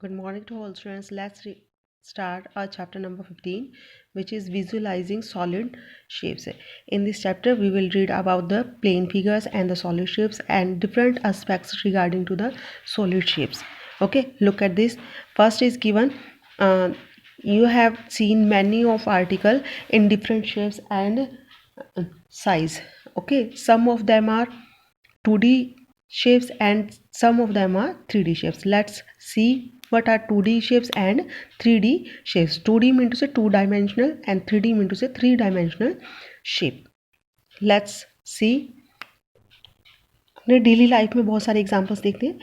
Good morning to all students. Let's start our chapter number 15, which is visualizing solid shapes. In this chapter, we will read about the plane figures and the solid shapes and different aspects regarding to the solid shapes. Okay, look at this. First is given, you have seen many of article in different shapes and size. Okay, some of them are 2D shapes and some of them are 3D shapes. Let's see what are 2D shapes and 3D shapes. 2D means to say two-dimensional and 3D means to say three-dimensional shape. Let's see. अपने daily life में बहुत सारे examples देखते हैं.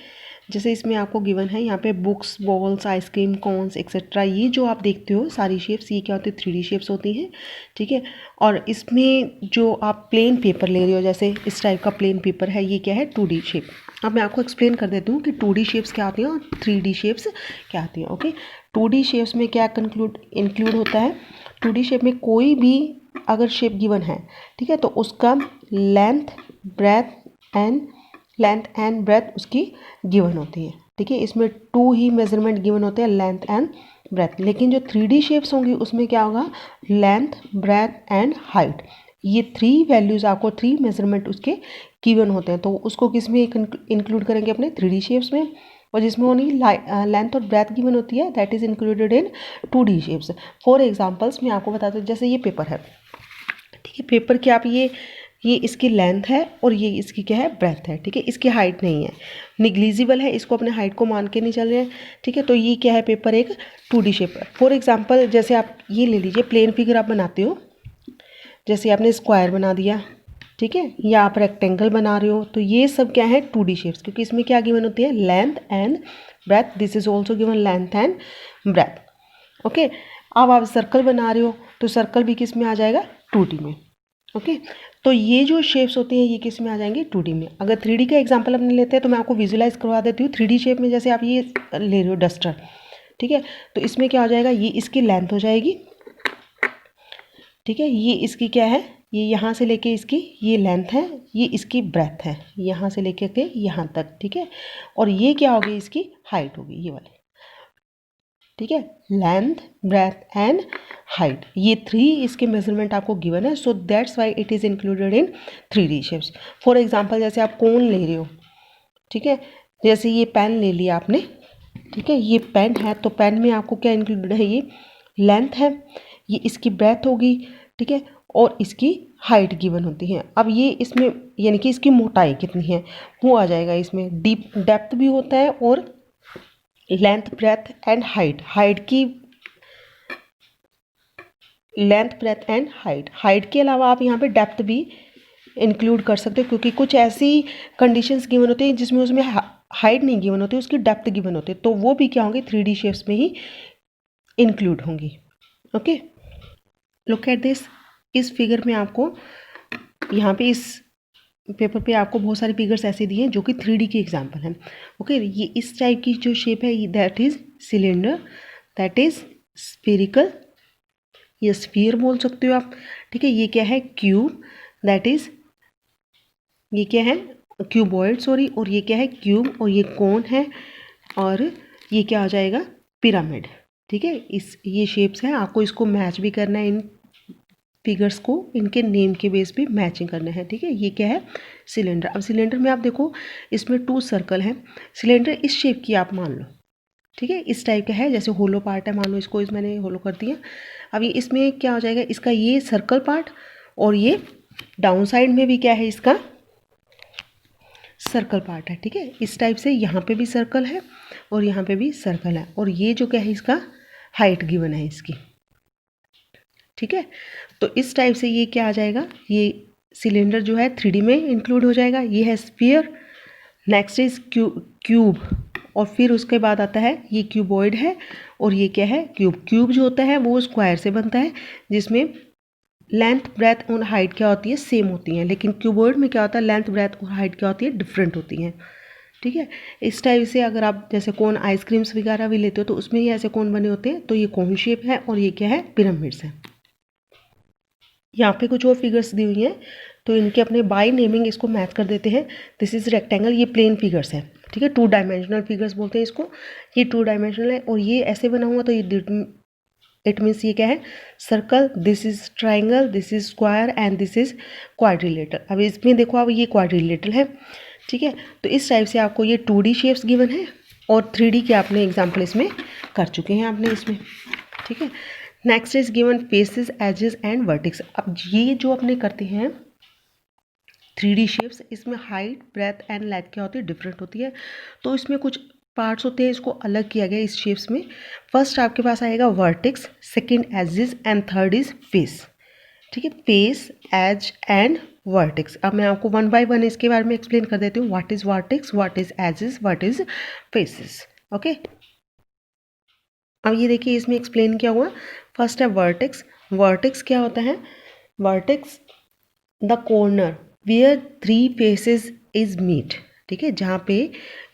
जैसे इसमें आपको given है यहाँ पे books, balls, ice cream, corns etcetera. ये जो आप देखते हो सारी शेप्स, ये क्या होती है? 3D शेप्स होती हैं. ठीक है. और इसमें जो आप प्लेन पेपर ले रहे हो, जैसे इस टाइप का प्लेन पेपर है, ये क्या है? 2D shape. अब मैं आपको एक्सप्लेन कर देती हूँ कि 2D शेप्स क्या आती हैं और 3D शेप्स क्या आती हैं. ओके. 2D शेप्स में क्या इंक्लूड होता है? 2D शेप में कोई भी अगर शेप गिवन है, ठीक है, तो उसका लेंथ एंड ब्रेथ उसकी गिवन होती है. ठीक है. इसमें 2 ही मेजरमेंट गिवन होते हैं, लेंथ एंड ब्रेथ. लेकिन जो 3D शेप्स होंगी उसमें क्या होगा? Length, breadth and height. ये 3 वैल्यूज़ आपको 3 मेजरमेंट उसके गिवन होते हैं. तो उसको किस में इंक्लूड करेंगे? अपने 3D शेप्स में. और जिसमें ओनली लेंथ और ब्रेथ गिवन होती है, that is included in 2D shapes. For examples मैं आपको बताती हूँ. जैसे ये पेपर है, ठीक है. पेपर की आप ये इसकी लेंथ है और ये इसकी क्या है? ब्रेथ है. ठीक है. इसकी हाइट नहीं है, निग्लिजिबल है, इसको अपने हाइट को मान के नहीं चल रहे हैं. ठीक है. तो ये क्या है? पेपर एक 2D शेप है. फॉर एग्जांपल जैसे आप ये ले लीजिए, प्लेन फिगर आप बनाते हो. जैसे आपने स्क्वायर बना दिया, ठीक है, या आप रेक्टेंगल बना रहे हो, तो ये सब क्या है? 2D shapes. क्योंकि इसमें क्या गिवन होती है? Length and breadth. This is also given length and breadth. Okay. अब आप सर्कल बना रहे हो तो सर्कल भी किस में आ जाएगा? 2D में. ओके. तो ये जो शेप्स होती हैं ये किस में आ जाएंगे? 2D में. अगर 3D का एग्जांपल अपने लेते हैं तो मैं आपको विजुलाइज करवा देती हूँ. 3D शेप में जैसे आप ये ले रहे हो डस्टर, ठीक है, तो इसमें क्या हो जाएगा? ये इसकी लेंथ हो जाएगी. ठीक है. ये इसकी क्या है? ये यहाँ से लेके इसकी ये लेंथ है, ये इसकी ब्रेथ है, यहाँ से लेके के यहाँ तक. ठीक है. और ये क्या होगी? इसकी हाइट होगी, ये वाली. ठीक है. लेंथ, ब्रेथ एंड हाइट, ये 3 इसके मेजरमेंट आपको गिवन है. So that's why it is included in 3D shapes. For example जैसे आप कोन ले रहे हो, ठीक है, जैसे ये पेन ले लिया आपने, ठीक है, ये पेन है, तो पेन में आपको क्या इंक्लूडेड है? ये लेंथ है, ये इसकी ब्रेथ होगी, ठीक है, और इसकी हाइट गिवन होती है. अब ये इसमें यानी कि इसकी मोटाई कितनी है वो आ जाएगा. इसमें डीप डेप्थ भी होता है और लेंथ, ब्रेथ एंड हाइट की लेंथ, ब्रेथ एंड हाइट के अलावा आप यहाँ पे डेप्थ भी इंक्लूड कर सकते हो. क्योंकि कुछ ऐसी कंडीशंस गिवन होती हैं जिसमें उसमें हाइट नहीं गिवन होती, उसकी डेप्थ गिवन होती है, तो वो भी क्या होंगे? 3D शेप्स में ही इंक्लूड होंगी. ओके. Look at this. इस फिगर में आपको यहाँ पे इस पेपर पे आपको बहुत सारे फिगर्स ऐसे दिए हैं जो कि 3D के एग्जाम्पल हैं. ओके. ये इस टाइप की जो शेप है, that is cylinder, that is spherical, ये स्फीयर बोल सकते हो आप. ठीक है. ये क्या है? क्यूब, दैट इज़, ये क्या है? Cuboid, sorry. और ये क्या है? क्यूब. और ये कोन है. और ये क्या आ जाएगा? पिरामिड. ठीक है. ये शेप्स हैं, आपको इसको मैच भी करना है. इन फिगर्स को इनके नेम के बेस पे मैचिंग करना है. ठीक है. ये क्या है? सिलेंडर. अब सिलेंडर में आप देखो, इसमें 2 सर्कल हैं. सिलेंडर इस शेप की आप मान लो, ठीक है, इस टाइप का है, जैसे होलो पार्ट है, मान लो इसको मैंने होलो कर दिया. अब ये इसमें क्या हो जाएगा? इसका ये सर्कल पार्ट, और ये डाउन साइड में भी क्या है? इसका सर्कल पार्ट है. ठीक है. इस टाइप से यहाँ पे भी सर्कल है और यहाँ पे भी सर्कल है. और ये जो क्या है? इसका हाइट गिवन है इसकी. ठीक है. तो इस टाइप से ये क्या आ जाएगा? ये सिलेंडर जो है 3D में इंक्लूड हो जाएगा. ये है स्फीयर. Next is cube. और फिर उसके बाद आता है ये क्यूबॉइड है. और ये क्या है? क्यूब जो होता है वो स्क्वायर से बनता है, जिसमें लेंथ, ब्रेथ और हाइट क्या होती है? सेम होती हैं. लेकिन क्यूबॉइड में क्या होता है? लेंथ, ब्रेथ और हाइट क्या होती है? डिफरेंट होती हैं. ठीक है. इस टाइप से अगर आप जैसे कोन आइसक्रीम्स वगैरह भी लेते हो तो उसमें ही ऐसे कोन बने होते हैं. तो ये कोन शेप है और ये क्या है? पिरामिड्स है. यहाँ पे कुछ और फिगर्स दी हुई हैं, तो इनके अपने बाय नेमिंग इसको मैच कर देते हैं. दिस इज रेक्टेंगल, ये प्लेन फिगर्स है. ठीक है, 2 डायमेंशनल फिगर्स बोलते हैं इसको। ये 2 डायमेंशनल है और ये ऐसे बना हुआ, तो ये इट मीन्स ये क्या है, circle, this is triangle, this is square and this is quadrilateral. अब इसमें देखो अब ये क्वाड्रिलेटरल है, ठीक है। तो इस टाइप से आपको ये 2D शेप्स गिवन है और 3D के आपने एग्जाम्पल इसमें कर चुके हैं आपने इसमें, ठीक है। Next is given faces, edges and vertex. अब ये जो अपने करते हैं 3D शेप्स, इसमें हाइट, ब्रेथ एंड लेंथ क्या होती है, डिफरेंट होती है। तो इसमें कुछ पार्ट्स होते हैं, इसको अलग किया गया इस शेप्स में। फर्स्ट आपके पास आएगा vertex, second edges and third is face, ठीक है। Face, edge and vertex. अब मैं आपको 1 बाय 1 इसके बारे में एक्सप्लेन कर देती हूँ, what is vertex, what is edges, what is faces, okay. अब ये देखिए इसमें एक्सप्लेन क्या हुआ। फर्स्ट है वर्टेक्स। वर्टेक्स क्या होता है, vertex the corner where 3 faces is meet, ठीक है। जहाँ पे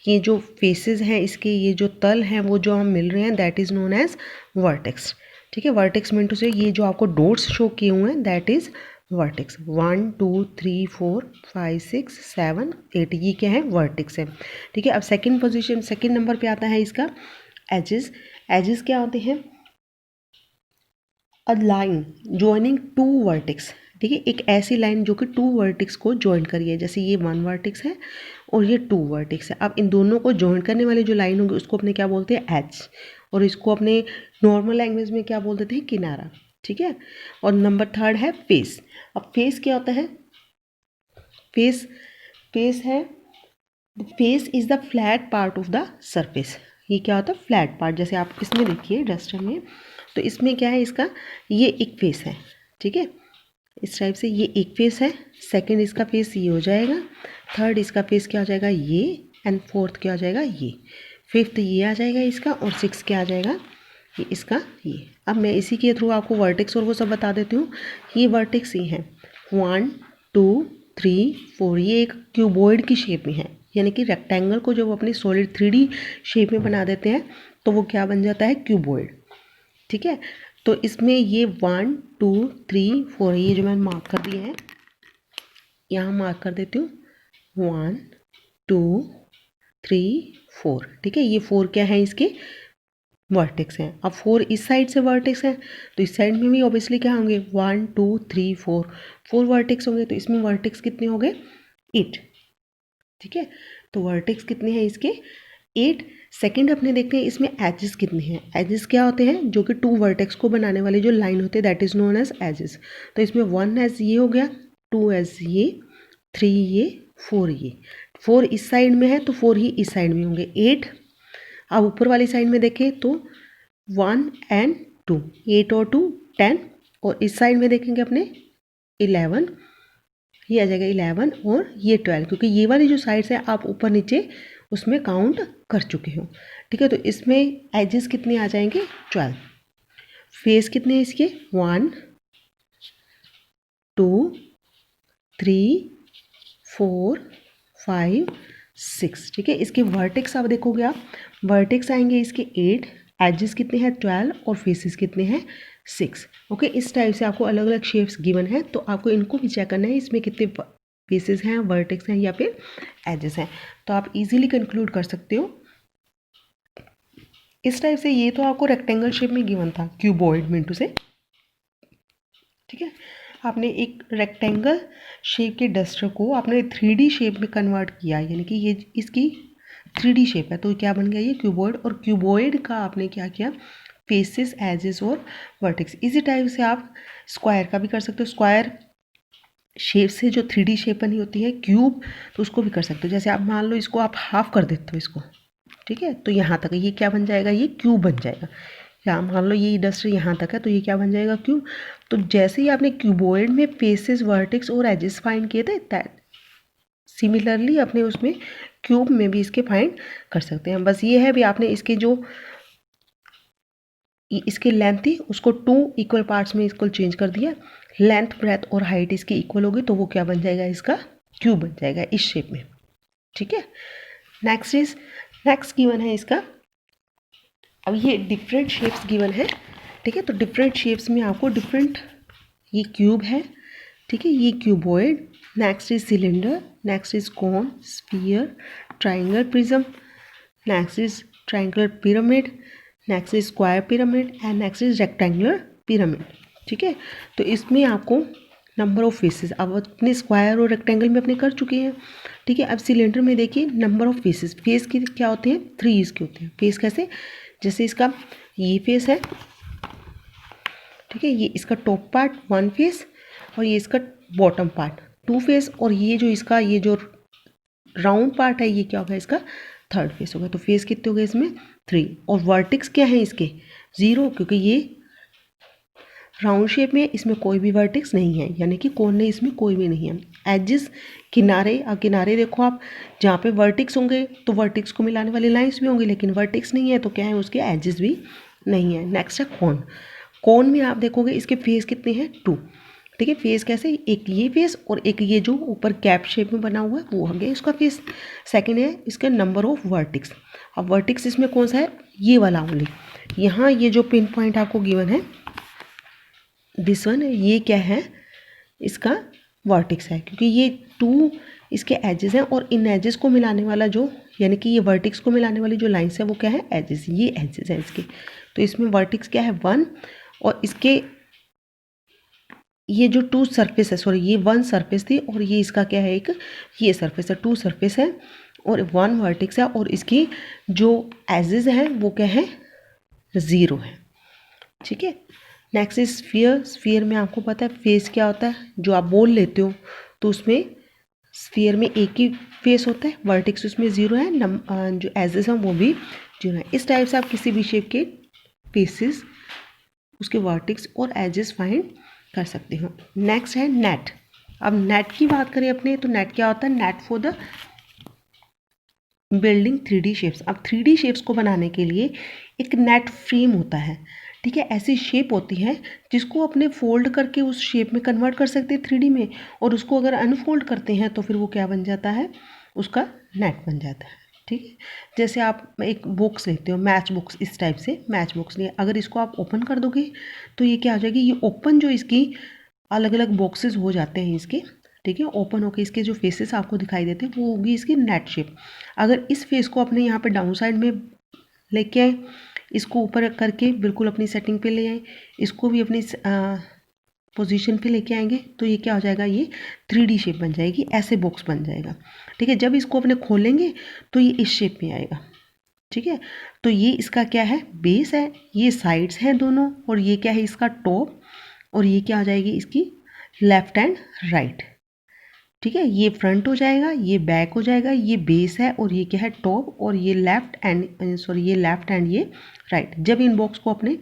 ये जो फेसेस हैं इसके, ये जो तल हैं वो जो हम मिल रहे हैं, that is known as vertex, ठीक है। वर्टेक्स मीन टू से ये जो आपको डॉट्स शो किए हुए हैं दैट इज वर्टेक्स। 1 2 3 4 5 6 7 8 ये क्या है, वर्टेक्स है, ठीक है। अब सेकंड पोजीशन, सेकंड नंबर पे आता है इसका एजेस। एजेस क्या होते हैं, अ लाइन ज्वाइनिंग 2 वर्टेक्स, ठीक है। एक ऐसी लाइन जो कि 2 वर्टेक्स को ज्वाइन करी है, जैसे ये 1 वर्टेक्स है और ये 2 वर्टेक्स है। अब इन दोनों को ज्वाइन करने वाली जो लाइन होगी उसको अपने क्या बोलते हैं, एज, और इसको अपने नॉर्मल लैंग्वेज में क्या बोल देते हैं, किनारा, ठीक है। और नंबर थर्ड है फेस। अब फेस क्या होता है, फेस, फेस है, face is the flat part of the surface. ये क्या होता है, फ्लैट पार्ट। जैसे आप इसमें देखिए डस्टर में, तो इसमें क्या है, इसका ये एक फेस है, ठीक है। इस टाइप से ये एक फेस है, सेकंड इसका फेस ये हो जाएगा, थर्ड इसका फेस क्या हो जाएगा, ये, एंड फोर्थ क्या हो जाएगा, ये, फिफ्थ ये आ जाएगा इसका, और सिक्स क्या आ जाएगा, ये इसका ये। अब मैं इसी के थ्रू आपको वर्टेक्स और वो सब बता देती हूँ। ये वर्टेक्स ये हैं 1 2 3 4, ये एक क्यूबॉइड की शेप में है, यानी कि रेक्टेंगल को जब अपनी सॉलिड 3D शेप में बना देते हैं तो वो क्या बन जाता है, क्यूबॉइड, ठीक है। तो इसमें ये 1 2 3 4 ये जो मैंने मार्क कर दिए हैं, यहाँ मार्क कर देती हूँ 1 2 3 4, ठीक है। ये 4 क्या है, इसके वर्टेक्स हैं। अब 4 इस साइड से वर्टेक्स हैं, तो इस साइड में भी ऑब्वियसली क्या होंगे, 1 2 3 4 वर्टेक्स होंगे। तो इसमें वर्टेक्स कितने हो गए, 8, ठीक है। तो वर्टेक्स कितने हैं इसके, 8। सेकंड अपने देखते हैं इसमें एजेस कितने हैं। एजेस क्या होते हैं, जो कि 2 वर्टेक्स को बनाने वाले जो लाइन होते हैं that is known as edges. तो इसमें 1 एज ये हो गया, 2 एज ये, 3 ये, 4 ये। 4 इस साइड में है तो 4 ही इस साइड में होंगे, 8। अब ऊपर वाली साइड में देखें तो 1 एंड 2, 8 और 2 10, और इस साइड में देखेंगे अपने 11, ये आ जाएगा 11 और ये 12, क्योंकि ये वाली जो साइड्स है आप ऊपर नीचे उसमें काउंट कर चुके हो, ठीक है। तो इसमें एजेस कितने आ जाएंगे, 12। फेस कितने हैं इसके, 1 2 3 4 5 6, ठीक है। इसके वर्टेक्स आप देखोगे, आप वर्टेक्स आएंगे इसके 8, एजेस कितने हैं 12, और फेसेस कितने हैं 6, ओके। इस टाइप से आपको अलग अलग शेप्स गिवन है, तो आपको इनको भी चेक करना है इसमें कितने फेसेस हैं, वर्टेक्स हैं या फिर एजेस हैं, तो आप इजीली कंक्लूड कर सकते हो इस टाइप से। ये तो आपको रेक्टेंगल शेप में गिवन था, क्यूबॉइड मिंटू से, ठीक है। आपने एक रेक्टेंगल शेप के डस्टर को आपने 3D शेप में कन्वर्ट किया, यानी कि ये इसकी 3D शेप है, तो क्या बन गया ये क्यूबॉइड। और क्यूबॉइड का आपने क्या किया, फेसेस, एजेस और वर्टेक्स। इसी टाइप से आप स्क्वायर का भी कर सकते हो। स्क्वायर शेप से जो 3D शेप बनी होती है क्यूब, तो उसको भी कर सकते हो। जैसे आप मान लो इसको आप हाफ कर देते हो इसको, ठीक है, तो यहाँ तक ये क्या बन जाएगा, ये क्यूब बन जाएगा। या मान लो ये डस्टर यहाँ तक है तो ये क्या बन जाएगा, क्यूब। तो जैसे ही आपने क्यूबॉइड में फेसेस, वर्टेक्स और एजेस फाइंड किए थे, दैट सिमिलरली अपने उसमें क्यूब में भी इसके फाइंड कर सकते हैं। बस ये है भी आपने इसके जो इसकी लेंथ थी उसको 2 इक्वल पार्ट्स में इसको चेंज कर दिया, लेंथ, ब्रेथ और हाइट इसकी इक्वल होगी, तो वो क्या बन जाएगा, इसका क्यूब बन जाएगा इस शेप में, ठीक है। नेक्स्ट गिवन है इसका, अब ये डिफरेंट शेप्स गिवन है, ठीक है। तो डिफरेंट शेप्स में आपको डिफरेंट, ये क्यूब है, ठीक है, ये cuboid, next is cylinder, next is cone, sphere, triangular prism, next is triangular pyramid, next is square pyramid and next is rectangular pyramid. ठीक है, तो इसमें आपको नंबर ऑफ फेसेस अब अपने स्क्वायर और रेक्टेंगल में अपने कर चुके हैं. ठीक है, अब सिलेंडर में देखिए नंबर ऑफ फेसेस. फेस के क्या होते हैं? 3 इसके होते हैं. फेस कैसे? जैसे इसका ये फेस है, ठीक है, ये इसका टॉप पार्ट 1 फेस और ये इसका बॉटम पार्ट 2 फेस और ये जो इसका ये जो राउंड पार्ट है ये क्या होगा? इसका 3rd फेस होगा. तो फेस कितने हो गए इसमें? 3. और वर्टिक्स क्या है इसके? 0, क्योंकि ये राउंड शेप में इसमें कोई भी वर्टिक्स नहीं है, यानी कि कोने इसमें कोई भी नहीं है. एजेस किनारे, अब किनारे देखो आप, जहाँ पे वर्टिक्स होंगे तो वर्टिक्स को मिलाने वाली लाइंस भी होंगी, लेकिन वर्टिक्स नहीं है तो क्या है? उसके एजेस भी नहीं है. नेक्स्ट है कॉन. कॉन में आप देखोगे इसके फेस कितने हैं? 2. ठीक है, फेस कैसे? एक ये फेस और एक ये जो ऊपर कैप शेप में बना हुआ है वो हो गया इसका फेस. सेकंड है इसका नंबर ऑफ वर्टिक्स. अब वर्टिक्स इसमें कौन सा है? ये वाला ओनली. यहाँ ये जो पिन पॉइंट आपको गिवन है दिस वन, ये क्या है? इसका वर्टिक्स है, क्योंकि ये 2 इसके एजेस हैं और इन एजेस को मिलाने वाला जो, यानी कि ये वर्टिक्स को मिलाने वाली जो लाइन्स है वो क्या है? एजेस. ये एजेस है इसके. तो इसमें वर्टिक्स क्या है? 1 और इसके ये जो 2 सरफेस है, सॉरी ये 1 सरफेस थी और ये इसका क्या है? एक ये सरफेस है. 2 सरफेस है और 1 वर्टिक्स है और इसकी जो एजेस हैं वो क्या है? 0 है. ठीक है, नेक्स्ट इज स्फीयर. स्फीयर में आपको पता है फेस क्या होता है? जो आप बोल लेते हो तो उसमें स्फीयर में एक ही फेस होता है, वर्टिक्स उसमें 0 है, जो एजेस हैं वो भी 0 है. इस टाइप से आप किसी भी शेप के फेसेस, उसके वर्टिक्स और एजेस फाइंड कर सकते हो. नेक्स्ट है नेट. अब नेट की बात करें अपने, तो नेट क्या होता है? Net for the building 3D shapes. अब 3D शेप्स को बनाने के लिए एक नेट फ्रेम होता है. ठीक है, ऐसी शेप होती है जिसको अपने फोल्ड करके उस शेप में कन्वर्ट कर सकते हैं 3D में, और उसको अगर अनफोल्ड करते हैं तो फिर वो क्या बन जाता है? उसका नेट बन जाता है. ठीक है, जैसे आप एक बॉक्स लेते हो, मैच बॉक्स, इस टाइप से मैच बॉक्स लिए अगर इसको आप ओपन कर दोगे तो ये क्या हो जाएगी? ये ओपन जो इसकी अलग अलग बॉक्सेस हो जाते हैं इसके. ठीक है, ओपन होके इसके जो फेसेस आपको दिखाई देते हैं वो होगी इसकी नेट शेप. अगर इस फेस को अपने यहाँ पे डाउन साइड में लेके आए, इसको ऊपर करके बिल्कुल अपनी सेटिंग पे ले आए, इसको भी अपनी पोजीशन पे लेके आएंगे तो ये क्या हो जाएगा? ये 3D शेप बन जाएगी, ऐसे बॉक्स बन जाएगा. ठीक है, जब इसको अपने खोलेंगे तो ये इस शेप में आएगा. ठीक है, तो ये इसका क्या है? बेस है, ये साइड्स हैं दोनों, और ये क्या है? इसका टॉप, और ये क्या हो जाएगी? इसकी लेफ्ट एंड राइट. ठीक है, ये फ्रंट हो जाएगा, ये बैक हो जाएगा, ये बेस है और ये क्या है? टॉप, और ये लेफ्ट एंड ये राइट. जब इन बॉक्स को अपने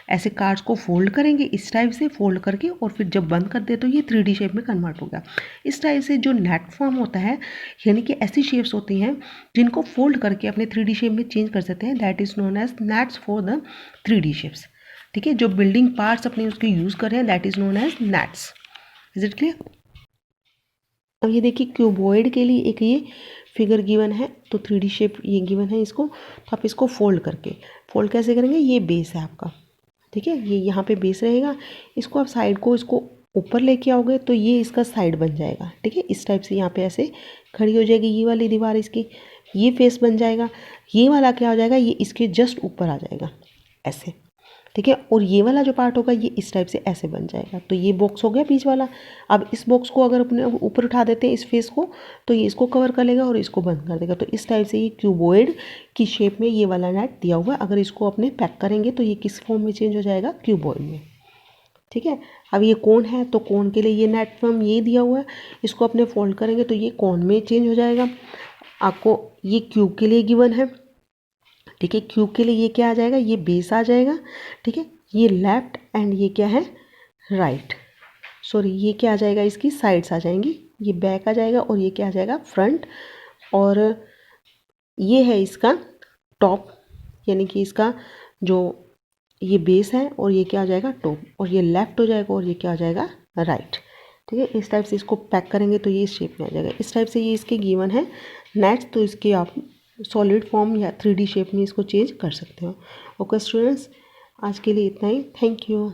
ऐसे कार्ड्स को फोल्ड करेंगे इस टाइप से फोल्ड करके, और फिर जब बंद कर दे तो ये 3D शेप में कन्वर्ट होगा. इस टाइप से जो नेट फॉर्म होता है, यानी कि ऐसी शेप्स होती हैं जिनको फोल्ड करके अपने 3D शेप में चेंज कर सकते हैं, that is known as nets for the 3D shapes. ठीक है, जो बिल्डिंग पार्ट्स अपने उसके यूज़ कर रहे हैं that is known as nets. Is it clear? अब ये देखिए क्यूबॉइड के लिए एक ये फिगर गिवन है, तो 3D शेप ये गिवन है इसको, तो आप इसको फोल्ड करके, फोल्ड कैसे करेंगे? ये बेस है आपका. ठीक है, ये यहाँ पे बेस रहेगा, इसको आप साइड को इसको ऊपर लेके आओगे तो ये इसका साइड बन जाएगा. ठीक है, इस टाइप से यहाँ पे ऐसे खड़ी हो जाएगी ये वाली दीवार इसकी, ये फेस बन जाएगा. ये वाला क्या हो जाएगा? ये इसके जस्ट ऊपर आ जाएगा ऐसे. ठीक है, और ये वाला जो पार्ट होगा ये इस टाइप से ऐसे बन जाएगा. तो ये बॉक्स हो गया बीच वाला. अब इस बॉक्स को अगर अपने ऊपर उठा देते हैं इस फेस को, तो ये इसको कवर कर लेगा और इसको बंद कर देगा. तो इस टाइप से ये क्यूबॉइड की शेप में ये वाला नेट दिया हुआ है. अगर इसको अपने पैक करेंगे तो ये किस फॉर्म में चेंज हो जाएगा? क्यूबॉइड में. ठीक है, अब ये कोन है तो कोन के लिए ये नेट फॉर्म ये दिया हुआ है, इसको अपने फोल्ड करेंगे तो ये कोन में चेंज हो जाएगा. आपको ये क्यूब के लिए गिवन है. ठीक है, क्यूब के लिए ये क्या आ जाएगा? ये बेस आ जाएगा. ठीक है, ये लेफ्ट एंड ये क्या है? राइट. सॉरी, ये क्या आ जाएगा? इसकी साइड्स आ जाएंगी, ये बैक आ जाएगा और ये क्या आ जाएगा? फ्रंट. और ये है इसका टॉप, यानी कि इसका जो ये बेस है, और ये क्या आ जाएगा? टॉप, और ये लेफ्ट हो जाएगा और ये क्या आ जाएगा? राइट. ठीक है, इस टाइप से इसको पैक करेंगे तो ये इस शेप में आ जाएगा. इस टाइप से ये इसके गिवन है नेट्स, तो इसके आप सॉलिड फॉर्म या 3D शेप में इसको चेंज कर सकते हो. ओके स्टूडेंट्स, आज के लिए इतना ही. Thank you.